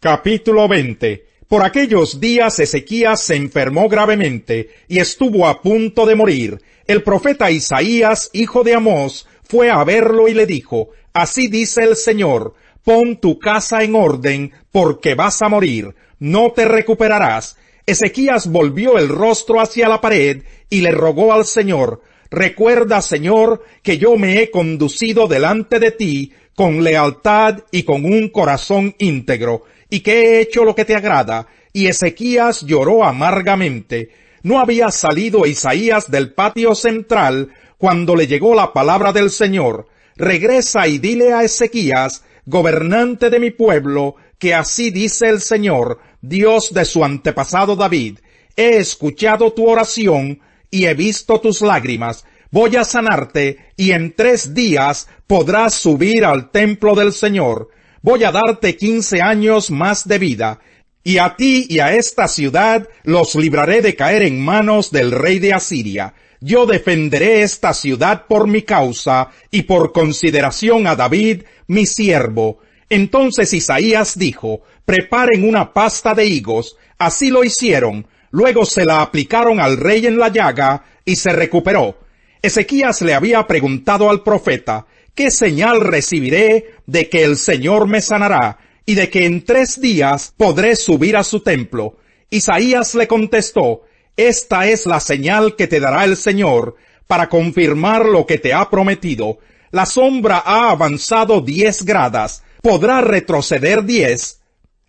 Capítulo 20. Por aquellos días Ezequías se enfermó gravemente y estuvo a punto de morir. El profeta Isaías, hijo de Amós, fue a verlo y le dijo: Así dice el Señor, pon tu casa en orden, porque vas a morir, no te recuperarás. Ezequías volvió el rostro hacia la pared y le rogó al Señor: Recuerda, Señor, que yo me he conducido delante de ti con lealtad y con un corazón íntegro, y que he hecho lo que te agrada. Y Ezequías lloró amargamente. No había salido Isaías del patio central cuando le llegó la palabra del Señor: Regresa y dile a Ezequías, gobernante de mi pueblo, que así dice el Señor, Dios de su antepasado David: He escuchado tu oración y he visto tus lágrimas. Voy a sanarte, y en 3 días podrás subir al templo del Señor. Voy a darte 15 años más de vida, y a ti y a esta ciudad los libraré de caer en manos del rey de Asiria. Yo defenderé esta ciudad por mi causa, y por consideración a David, mi siervo. Entonces Isaías dijo: Preparen una pasta de higos. Así lo hicieron. Luego se la aplicaron al rey en la llaga, y se recuperó. Ezequías le había preguntado al profeta: ¿Qué señal recibiré de que el Señor me sanará, y de que en 3 días podré subir a su templo? Isaías le contestó: Esta es la señal que te dará el Señor, para confirmar lo que te ha prometido. La sombra ha avanzado 10 gradas, ¿podrá retroceder 10?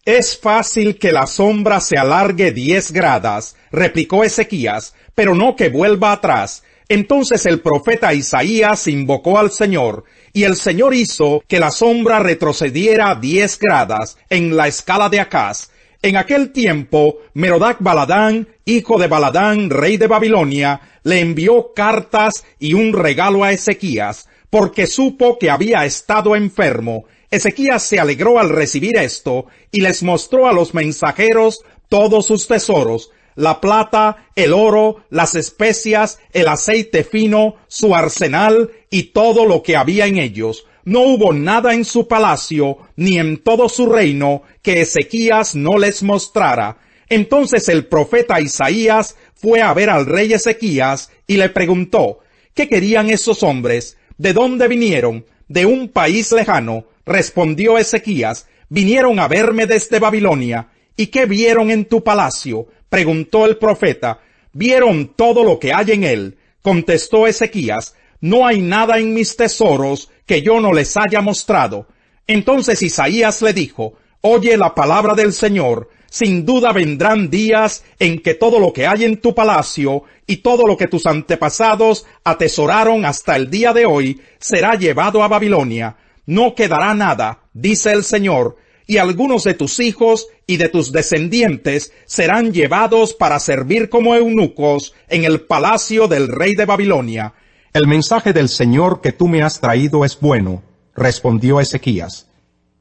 Es fácil que la sombra se alargue 10 gradas, replicó Ezequías, pero no que vuelva atrás. Entonces el profeta Isaías invocó al Señor, y el Señor hizo que la sombra retrocediera 10 gradas en la escala de Acaz. En aquel tiempo, Merodach Baladán, hijo de Baladán, rey de Babilonia, le envió cartas y un regalo a Ezequías, porque supo que había estado enfermo. Ezequías se alegró al recibir esto, y les mostró a los mensajeros todos sus tesoros: la plata, el oro, las especias, el aceite fino, su arsenal y todo lo que había en ellos. No hubo nada en su palacio, ni en todo su reino, que Ezequías no les mostrara. Entonces el profeta Isaías fue a ver al rey Ezequías y le preguntó: ¿Qué querían esos hombres? ¿De dónde vinieron? De un país lejano, respondió Ezequías. Vinieron a verme desde Babilonia. ¿Y qué vieron en tu palacio? Preguntó el profeta. Vieron todo lo que hay en él, contestó Ezequías. No hay nada en mis tesoros que yo no les haya mostrado. Entonces Isaías le dijo: Oye la palabra del Señor. Sin duda vendrán días en que todo lo que hay en tu palacio y todo lo que tus antepasados atesoraron hasta el día de hoy será llevado a Babilonia. No quedará nada, dice el Señor, y algunos de tus hijos y de tus descendientes serán llevados para servir como eunucos en el palacio del rey de Babilonia. El mensaje del Señor que tú me has traído es bueno, respondió Ezequías.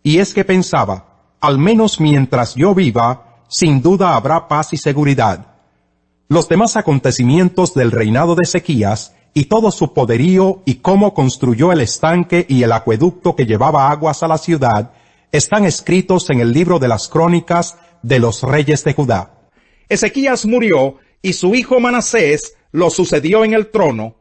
Y es que pensaba: al menos mientras yo viva, sin duda habrá paz y seguridad. Los demás acontecimientos del reinado de Ezequías, y todo su poderío y cómo construyó el estanque y el acueducto que llevaba aguas a la ciudad, están escritos en el libro de las crónicas de los reyes de Judá. Ezequías murió, y su hijo Manasés lo sucedió en el trono.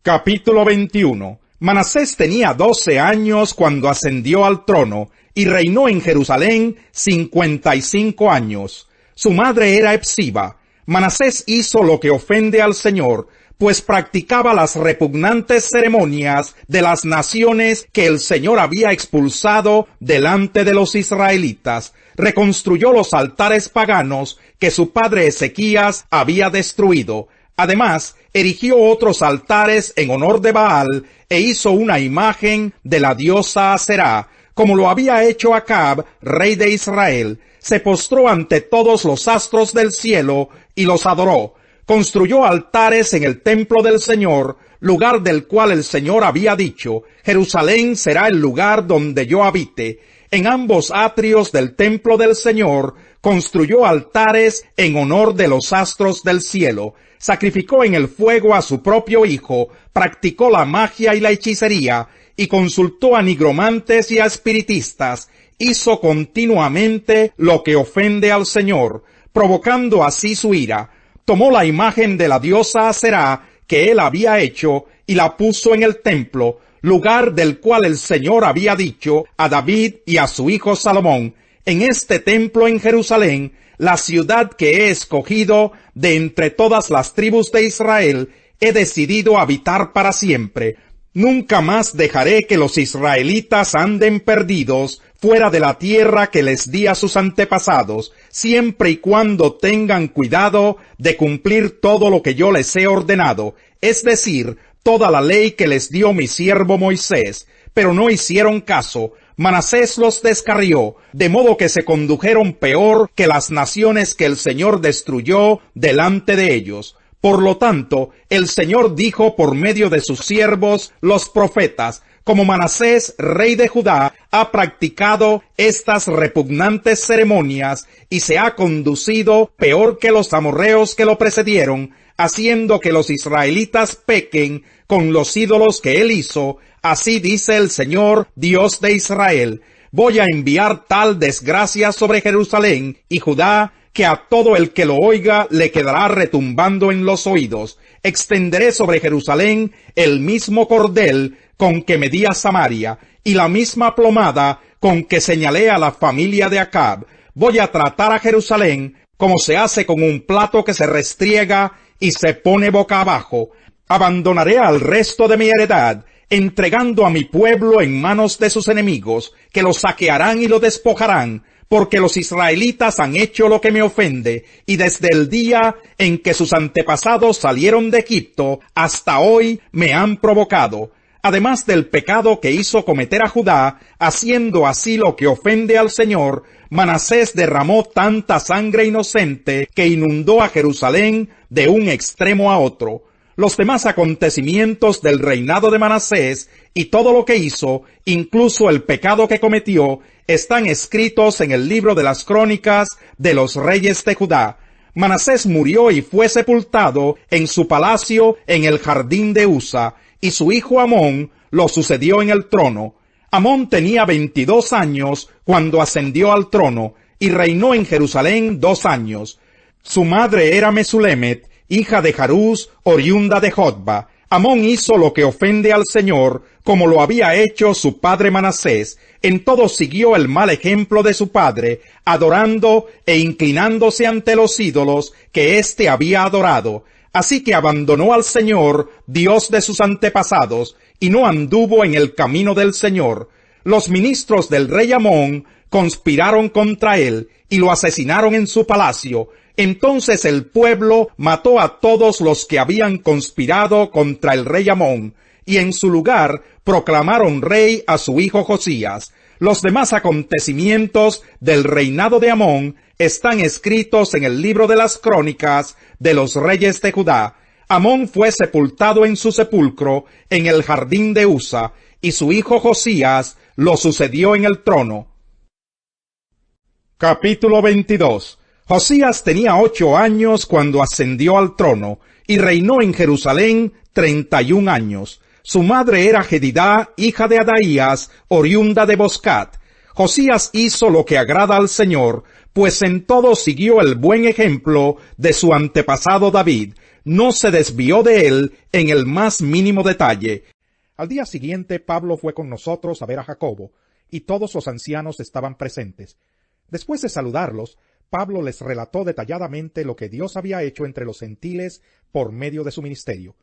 Capítulo 21. Manasés tenía 12 años cuando ascendió al trono, y reinó en Jerusalén 55 años. Su madre era Hepsiba. Manasés hizo lo que ofende al Señor, pues practicaba las repugnantes ceremonias de las naciones que el Señor había expulsado delante de los israelitas. Reconstruyó los altares paganos que su padre Ezequías había destruido. Además, erigió otros altares en honor de Baal, e hizo una imagen de la diosa Aserá, como lo había hecho Acab, rey de Israel. Se postró ante todos los astros del cielo y los adoró. Construyó altares en el templo del Señor, lugar del cual el Señor había dicho: Jerusalén será el lugar donde yo habite. En ambos atrios del templo del Señor construyó altares en honor de los astros del cielo. Sacrificó en el fuego a su propio hijo, practicó la magia y la hechicería, y consultó a nigromantes y a espiritistas, hizo continuamente lo que ofende al Señor, provocando así su ira. Tomó la imagen de la diosa Aserá que él había hecho y la puso en el templo, lugar del cual el Señor había dicho a David y a su hijo Salomón: en este templo en Jerusalén, la ciudad que he escogido de entre todas las tribus de Israel, he decidido habitar para siempre. Nunca más dejaré que los israelitas anden perdidos fuera de la tierra que les di a sus antepasados, siempre y cuando tengan cuidado de cumplir todo lo que yo les he ordenado, es decir, toda la ley que les dio mi siervo Moisés. Pero no hicieron caso. Manasés los descarrió, de modo que se condujeron peor que las naciones que el Señor destruyó delante de ellos. Por lo tanto, el Señor dijo por medio de sus siervos, los profetas: como Manasés, rey de Judá, ha practicado estas repugnantes ceremonias y se ha conducido peor que los amorreos que lo precedieron, haciendo que los israelitas pequen con los ídolos que él hizo, así dice el Señor, Dios de Israel: voy a enviar tal desgracia sobre Jerusalén y Judá, que a todo el que lo oiga le quedará retumbando en los oídos. Extenderé sobre Jerusalén el mismo cordel con que medí a Samaria, y la misma plomada con que señalé a la familia de Acab. Voy a tratar a Jerusalén como se hace con un plato que se restriega y se pone boca abajo. Abandonaré al resto de mi heredad, entregando a mi pueblo en manos de sus enemigos, que lo saquearán y lo despojarán, porque los israelitas han hecho lo que me ofende, y desde el día en que sus antepasados salieron de Egipto hasta hoy me han provocado. Además del pecado que hizo cometer a Judá, haciendo así lo que ofende al Señor, Manasés derramó tanta sangre inocente que inundó a Jerusalén de un extremo a otro. Los demás acontecimientos del reinado de Manasés y todo lo que hizo, incluso el pecado que cometió, están escritos en el libro de las crónicas de los reyes de Judá. Manasés murió y fue sepultado en su palacio en el jardín de Usa, y su hijo Amón lo sucedió en el trono. Amón tenía 22 años cuando ascendió al trono, y reinó en Jerusalén 2 años. Su madre era Mesulemet, hija de Jarús, oriunda de Jotba. Amón hizo lo que ofende al Señor, como lo había hecho su padre Manasés. En todo siguió el mal ejemplo de su padre, adorando e inclinándose ante los ídolos que éste había adorado. Así que abandonó al Señor, Dios de sus antepasados, y no anduvo en el camino del Señor. Los ministros del rey Amón conspiraron contra él, y lo asesinaron en su palacio. Entonces el pueblo mató a todos los que habían conspirado contra el rey Amón, y en su lugar proclamaron rey a su hijo Josías. Los demás acontecimientos del reinado de Amón están escritos en el libro de las crónicas de los reyes de Judá. Amón fue sepultado en su sepulcro en el jardín de Usa, y su hijo Josías lo sucedió en el trono. Capítulo 22. Josías tenía 8 años cuando ascendió al trono, y reinó en Jerusalén 31 años. Su madre era Jedidá, hija de Adaías, oriunda de Boscat. Josías hizo lo que agrada al Señor, pues en todo siguió el buen ejemplo de su antepasado David. No se desvió de él en el más mínimo detalle. Al día siguiente Pablo fue con nosotros a ver a Jacobo, y todos los ancianos estaban presentes. Después de saludarlos, Pablo les relató detalladamente lo que Dios había hecho entre los gentiles por medio de su ministerio.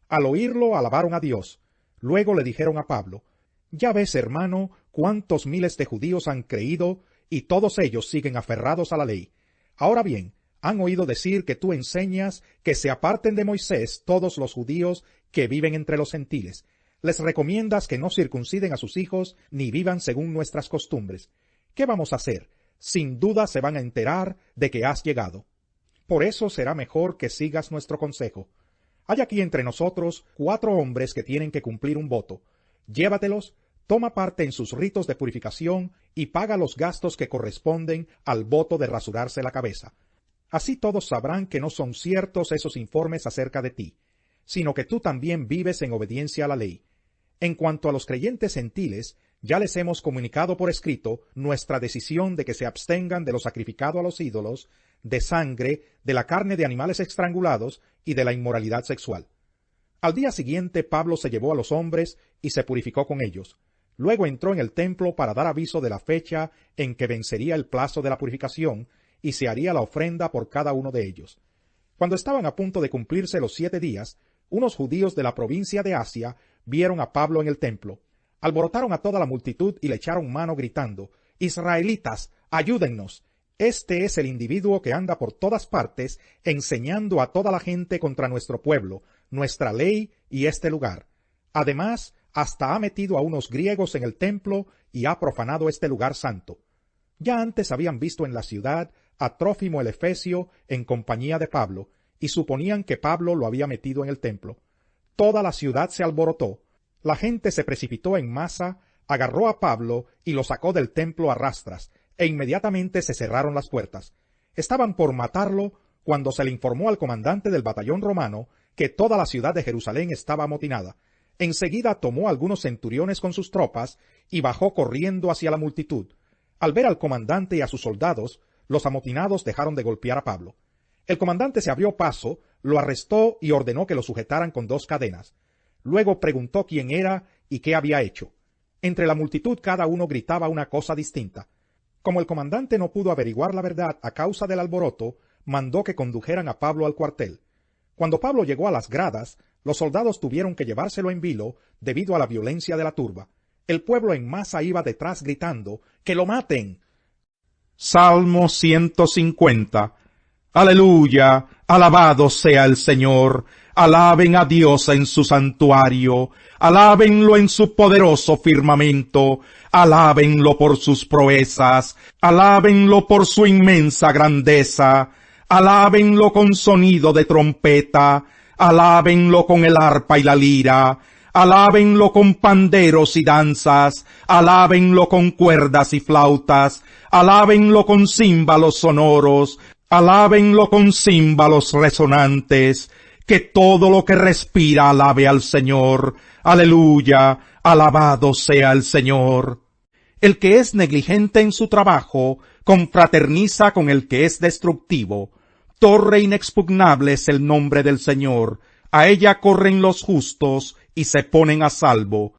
Al oírlo, alabaron a Dios. Luego le dijeron a Pablo: «Ya ves, hermano, cuántos miles de judíos han creído, y todos ellos siguen aferrados a la ley. Ahora bien, han oído decir que tú enseñas que se aparten de Moisés todos los judíos que viven entre los gentiles. Les recomiendas que no circunciden a sus hijos ni vivan según nuestras costumbres. ¿Qué vamos a hacer? Sin duda se van a enterar de que has llegado. Por eso será mejor que sigas nuestro consejo. Hay aquí entre nosotros 4 hombres que tienen que cumplir un voto. Llévatelos, toma parte en sus ritos de purificación y paga los gastos que corresponden al voto de rasurarse la cabeza. Así todos sabrán que no son ciertos esos informes acerca de ti, sino que tú también vives en obediencia a la ley. En cuanto a los creyentes gentiles, ya les hemos comunicado por escrito nuestra decisión de que se abstengan de lo sacrificado a los ídolos, de sangre, de la carne de animales estrangulados y de la inmoralidad sexual. Al día siguiente Pablo se llevó a los hombres y se purificó con ellos. Luego entró en el templo para dar aviso de la fecha en que vencería el plazo de la purificación y se haría la ofrenda por cada uno de ellos. Cuando estaban a punto de cumplirse los 7 días, unos judíos de la provincia de Asia vieron a Pablo en el templo. Alborotaron a toda la multitud y le echaron mano gritando: «Israelitas, ayúdennos. Este es el individuo que anda por todas partes enseñando a toda la gente contra nuestro pueblo, nuestra ley y este lugar. Además, hasta ha metido a unos griegos en el templo y ha profanado este lugar santo». Ya antes habían visto en la ciudad a Trófimo el Efesio en compañía de Pablo, y suponían que Pablo lo había metido en el templo. Toda la ciudad se alborotó. La gente se precipitó en masa, agarró a Pablo y lo sacó del templo a rastras, e inmediatamente se cerraron las puertas. Estaban por matarlo cuando se le informó al comandante del batallón romano que toda la ciudad de Jerusalén estaba amotinada. Enseguida tomó algunos centuriones con sus tropas y bajó corriendo hacia la multitud. Al ver al comandante y a sus soldados, los amotinados dejaron de golpear a Pablo. El comandante se abrió paso, lo arrestó y ordenó que lo sujetaran con 2 cadenas. Luego preguntó quién era y qué había hecho. Entre la multitud cada uno gritaba una cosa distinta. Como el comandante no pudo averiguar la verdad a causa del alboroto, mandó que condujeran a Pablo al cuartel. Cuando Pablo llegó a las gradas, los soldados tuvieron que llevárselo en vilo debido a la violencia de la turba. El pueblo en masa iba detrás gritando: «¡Que lo maten!». Salmo 150. Aleluya, alabado sea el Señor. Alaben a Dios en su santuario, alábenlo en su poderoso firmamento, alábenlo por sus proezas, alábenlo por su inmensa grandeza, alábenlo con sonido de trompeta, alábenlo con el arpa y la lira, alábenlo con panderos y danzas, alábenlo con cuerdas y flautas, alábenlo con címbalos sonoros, alábenlo con címbalos resonantes. Que todo lo que respira alabe al Señor. Aleluya, alabado sea el Señor. El que es negligente en su trabajo, confraterniza con el que es destructivo. Torre inexpugnable es el nombre del Señor. A ella corren los justos y se ponen a salvo.